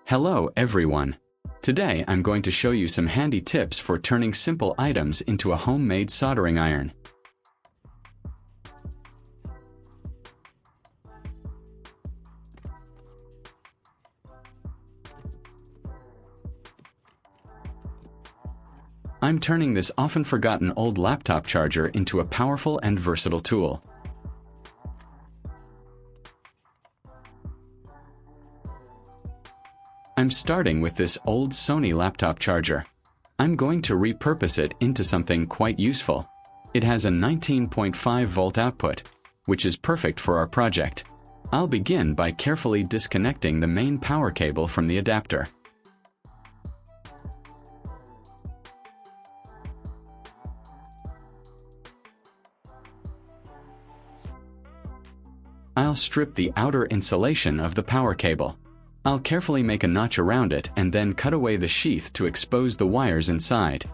Hello everyone! Today I'm going to show you some handy tips for turning simple items into a homemade soldering iron. I'm turning this often forgotten old laptop charger into a powerful and versatile tool. I'm starting with this old Sony laptop charger. I'm going to repurpose it into something quite useful. It has a 19.5 volt output, which is perfect for our project. I'll begin by carefully disconnecting the main power cable from the adapter. I'll strip the outer insulation of the power cable. I'll carefully make a notch around it and then cut away the sheath to expose the wires inside.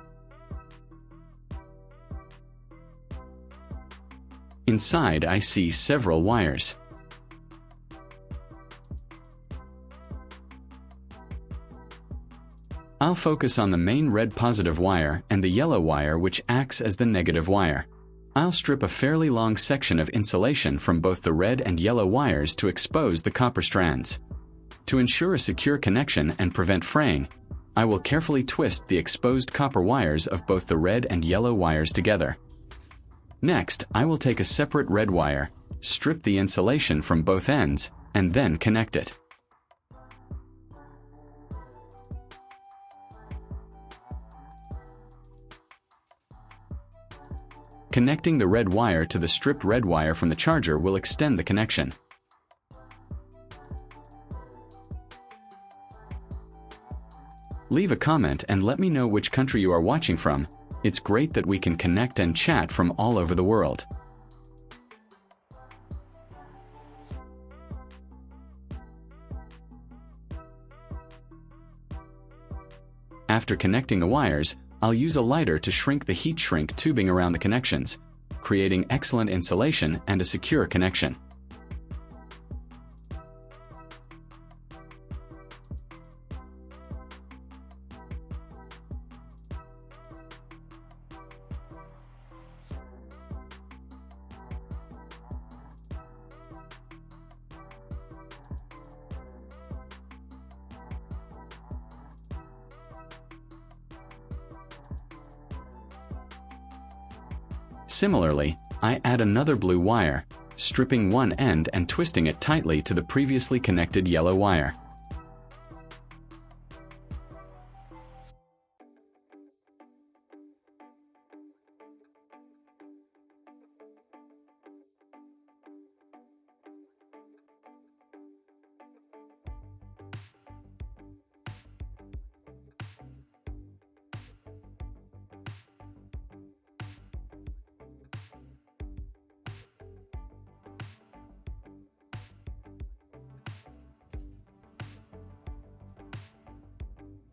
Inside, I see several wires. I'll focus on the main red positive wire and the yellow wire which acts as the negative wire. I'll strip a fairly long section of insulation from both the red and yellow wires to expose the copper strands. To ensure a secure connection and prevent fraying, I will carefully twist the exposed copper wires of both the red and yellow wires together. Next, I will take a separate red wire, strip the insulation from both ends, and then connect it. Connecting the red wire to the stripped red wire from the charger will extend the connection. Leave a comment and let me know which country you are watching from. It's great that we can connect and chat from all over the world. After connecting the wires, I'll use a lighter to shrink the heat shrink tubing around the connections, creating excellent insulation and a secure connection. Similarly, I add another blue wire, stripping one end and twisting it tightly to the previously connected yellow wire.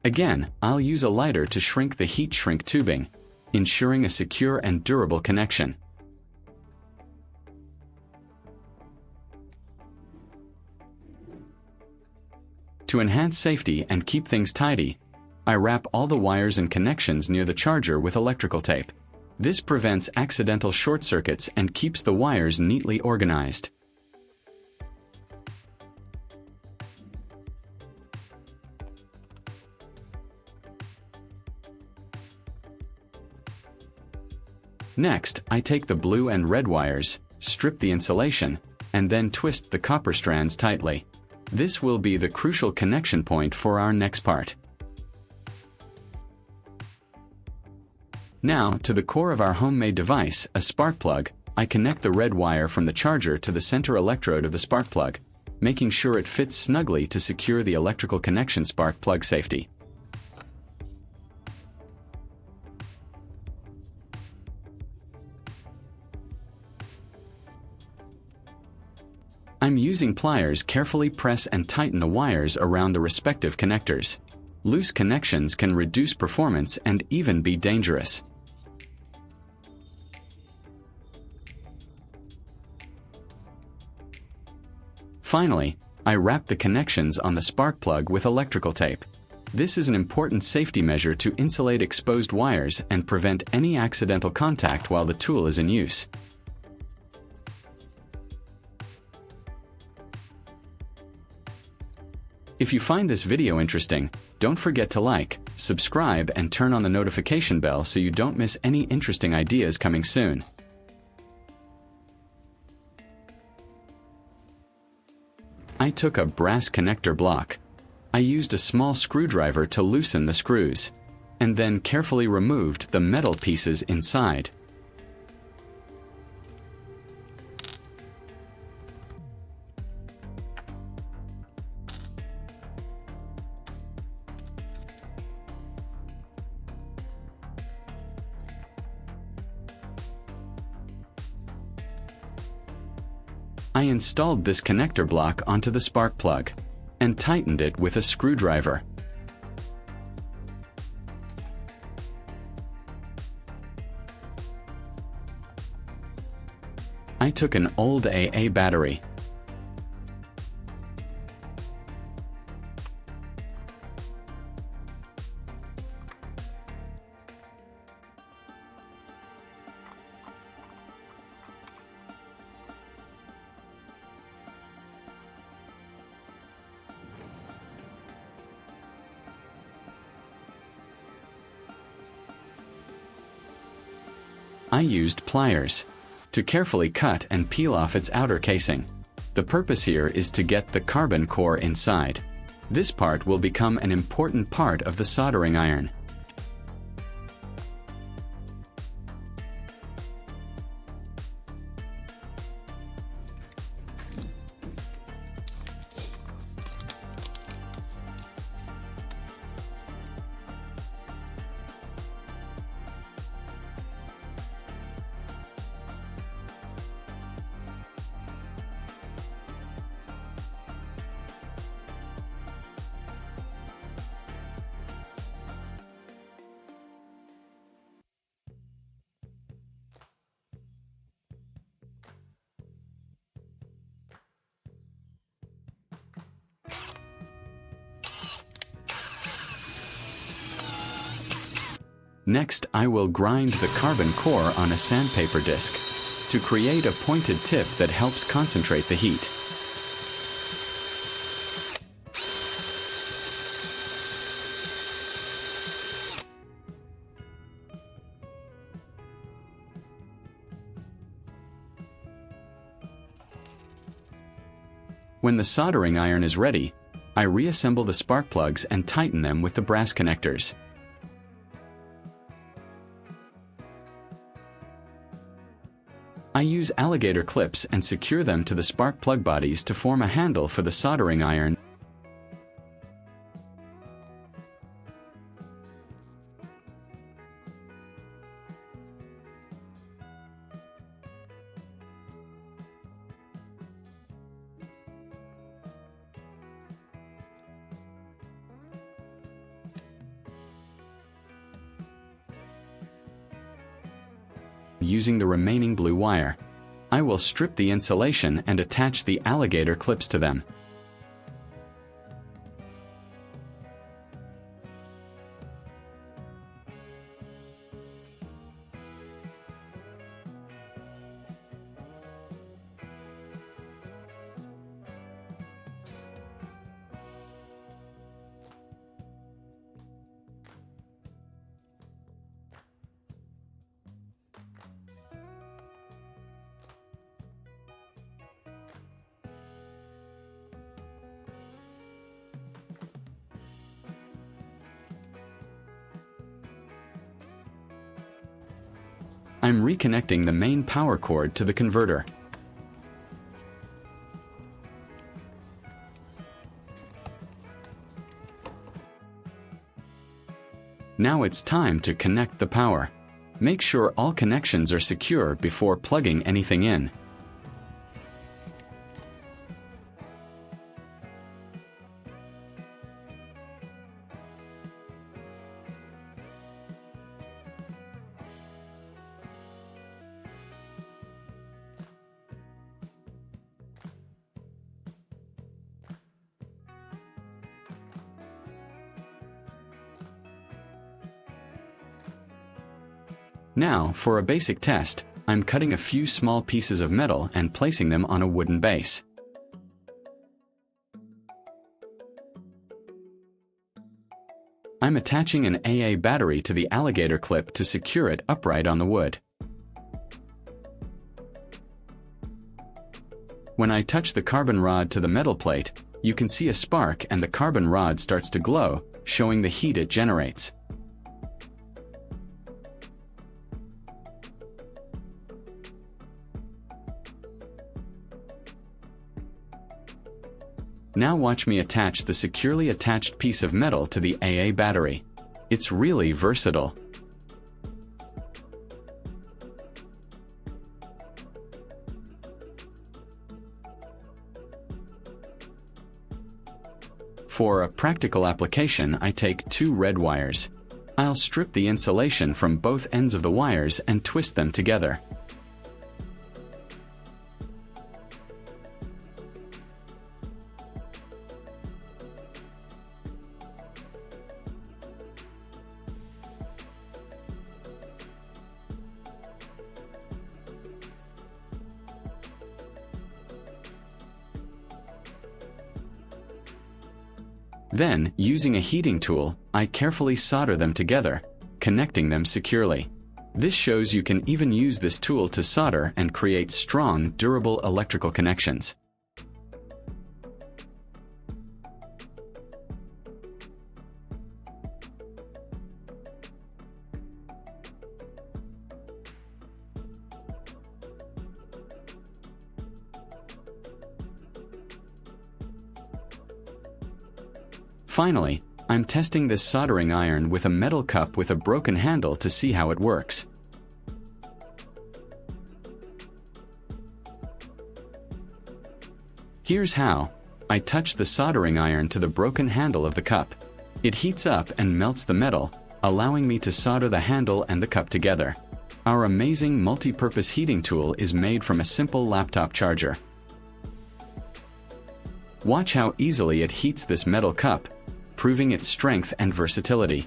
Again, I'll use a lighter to shrink the heat shrink tubing, ensuring a secure and durable connection. To enhance safety and keep things tidy, I wrap all the wires and connections near the charger with electrical tape. This prevents accidental short circuits and keeps the wires neatly organized. Next, I take the blue and red wires, strip the insulation, and then twist the copper strands tightly. This will be the crucial connection point for our next part. Now, to the core of our homemade device, a spark plug, I connect the red wire from the charger to the center electrode of the spark plug, making sure it fits snugly to secure the electrical connection spark plug safety. I'm using pliers carefully press and tighten the wires around the respective connectors. Loose connections can reduce performance and even be dangerous. Finally, I wrap the connections on the spark plug with electrical tape. This is an important safety measure to insulate exposed wires and prevent any accidental contact while the tool is in use. If you find this video interesting, don't forget to like, subscribe, and turn on the notification bell so you don't miss any interesting ideas coming soon. I took a brass connector block. I used a small screwdriver to loosen the screws, and then carefully removed the metal pieces inside. I installed this connector block onto the spark plug and tightened it with a screwdriver. I took an old AA battery. I used pliers to carefully cut and peel off its outer casing. The purpose here is to get the carbon core inside. This part will become an important part of the soldering iron. Next, I will grind the carbon core on a sandpaper disc to create a pointed tip that helps concentrate the heat. When the soldering iron is ready, I reassemble the spark plugs and tighten them with the brass connectors. I use alligator clips and secure them to the spark plug bodies to form a handle for the soldering iron. Using the remaining blue wire, I will strip the insulation and attach the alligator clips to them. I'm reconnecting the main power cord to the converter. Now it's time to connect the power. Make sure all connections are secure before plugging anything in. Now, for a basic test, I'm cutting a few small pieces of metal and placing them on a wooden base. I'm attaching an AA battery to the alligator clip to secure it upright on the wood. When I touch the carbon rod to the metal plate, you can see a spark and the carbon rod starts to glow, showing the heat it generates. Now watch me attach the securely attached piece of metal to the AA battery. It's really versatile. For a practical application, I take 2 red wires. I'll strip the insulation from both ends of the wires and twist them together. Then, using a heating tool, I carefully solder them together, connecting them securely. This shows you can even use this tool to solder and create strong, durable electrical connections. Finally, I'm testing this soldering iron with a metal cup with a broken handle to see how it works. Here's how. I touch the soldering iron to the broken handle of the cup. It heats up and melts the metal, allowing me to solder the handle and the cup together. Our amazing multi-purpose heating tool is made from a simple laptop charger. Watch how easily it heats this metal cup, proving its strength and versatility.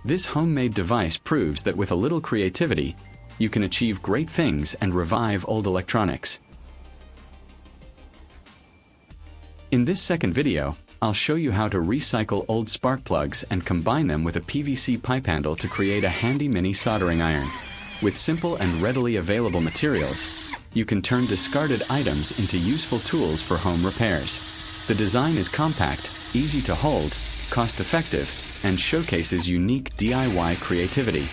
This homemade device proves that with a little creativity, you can achieve great things and revive old electronics. In this second video, I'll show you how to recycle old spark plugs and combine them with a PVC pipe handle to create a handy mini soldering iron. With simple and readily available materials, you can turn discarded items into useful tools for home repairs. The design is compact, easy to hold, cost-effective, and showcases unique DIY creativity.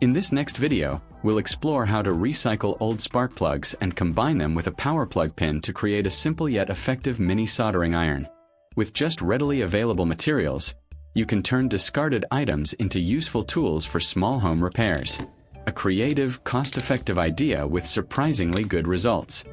In this next video, we'll explore how to recycle old spark plugs and combine them with a power plug pin to create a simple yet effective mini soldering iron. With just readily available materials, you can turn discarded items into useful tools for small home repairs. A creative, cost-effective idea with surprisingly good results.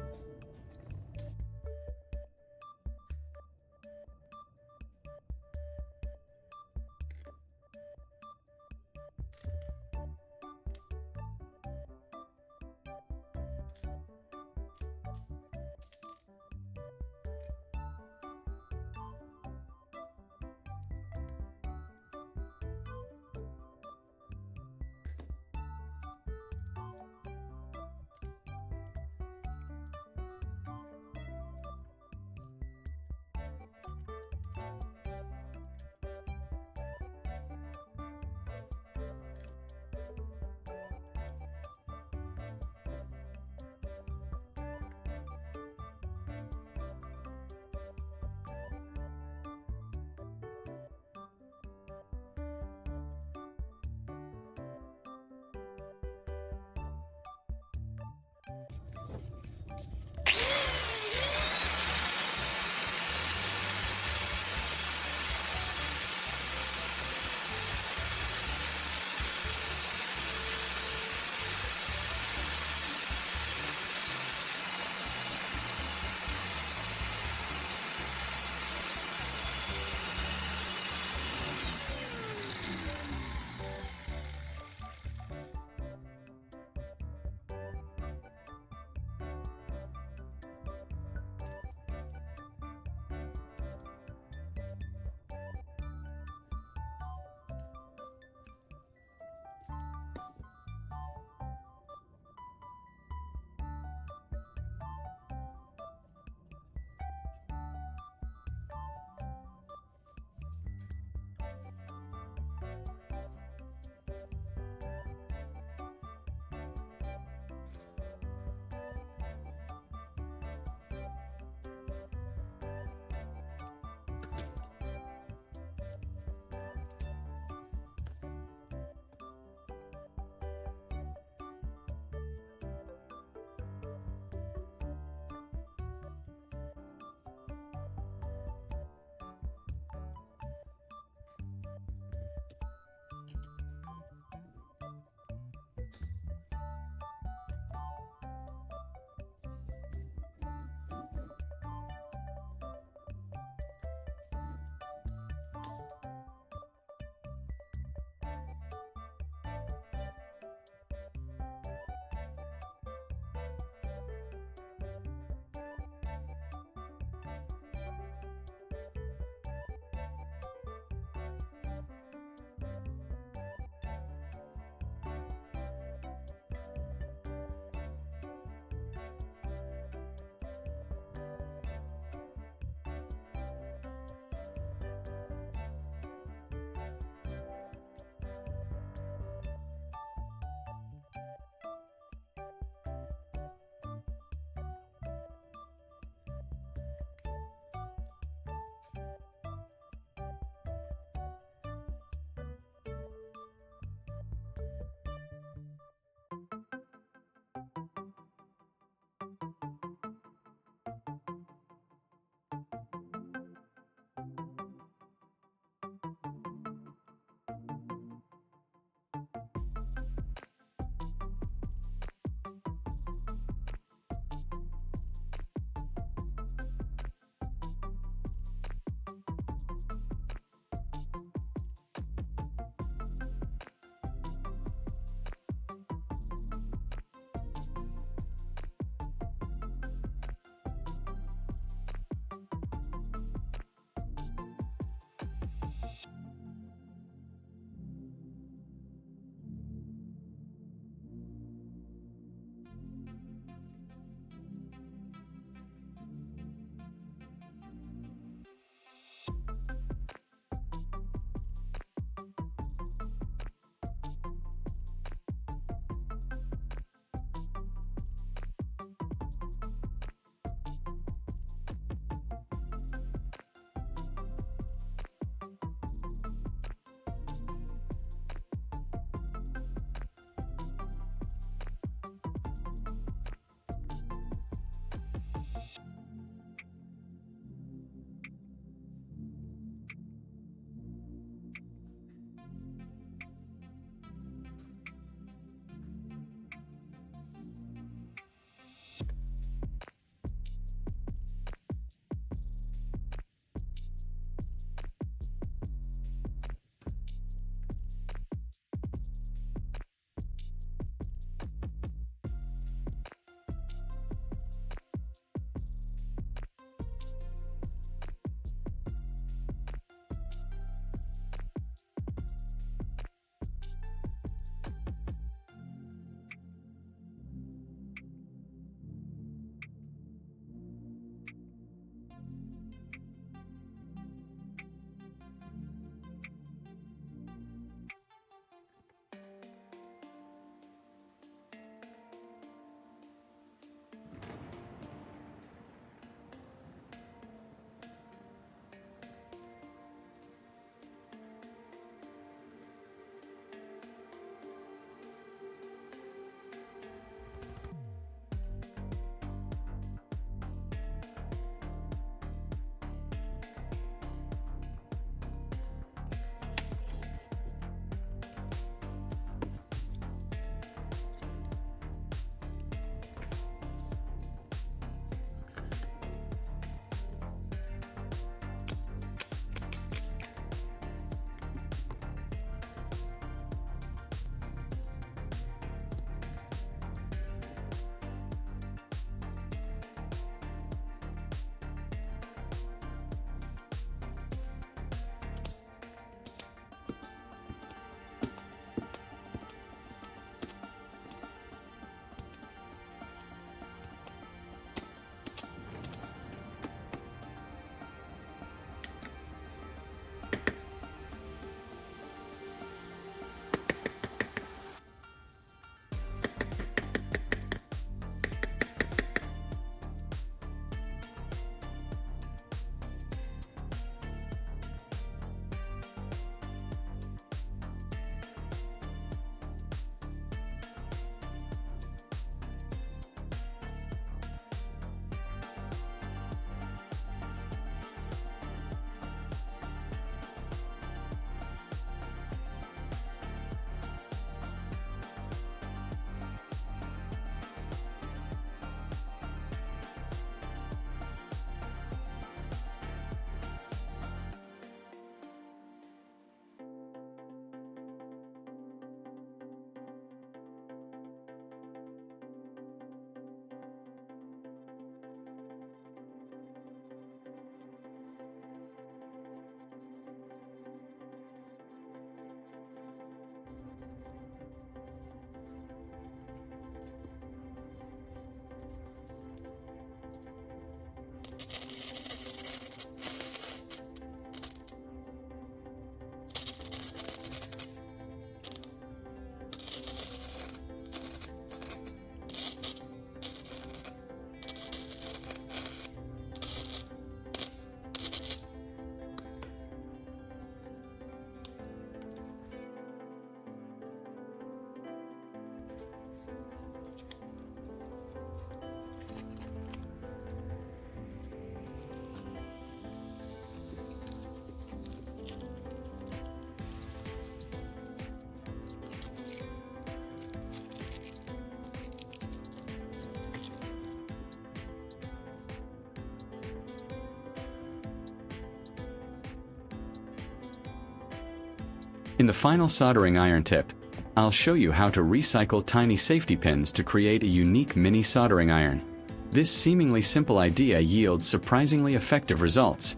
In the final soldering iron tip, I'll show you how to recycle tiny safety pins to create a unique mini soldering iron. This seemingly simple idea yields surprisingly effective results,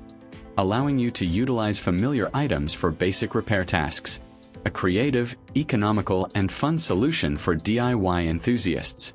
allowing you to utilize familiar items for basic repair tasks. A creative, economical, and fun solution for DIY enthusiasts.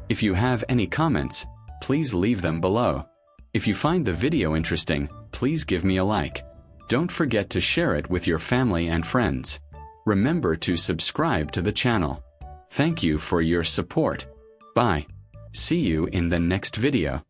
If you have any comments, please leave them below. If you find the video interesting, please give me a like. Don't forget to share it with your family and friends. Remember to subscribe to the channel. Thank you for your support. Bye. See you in the next video.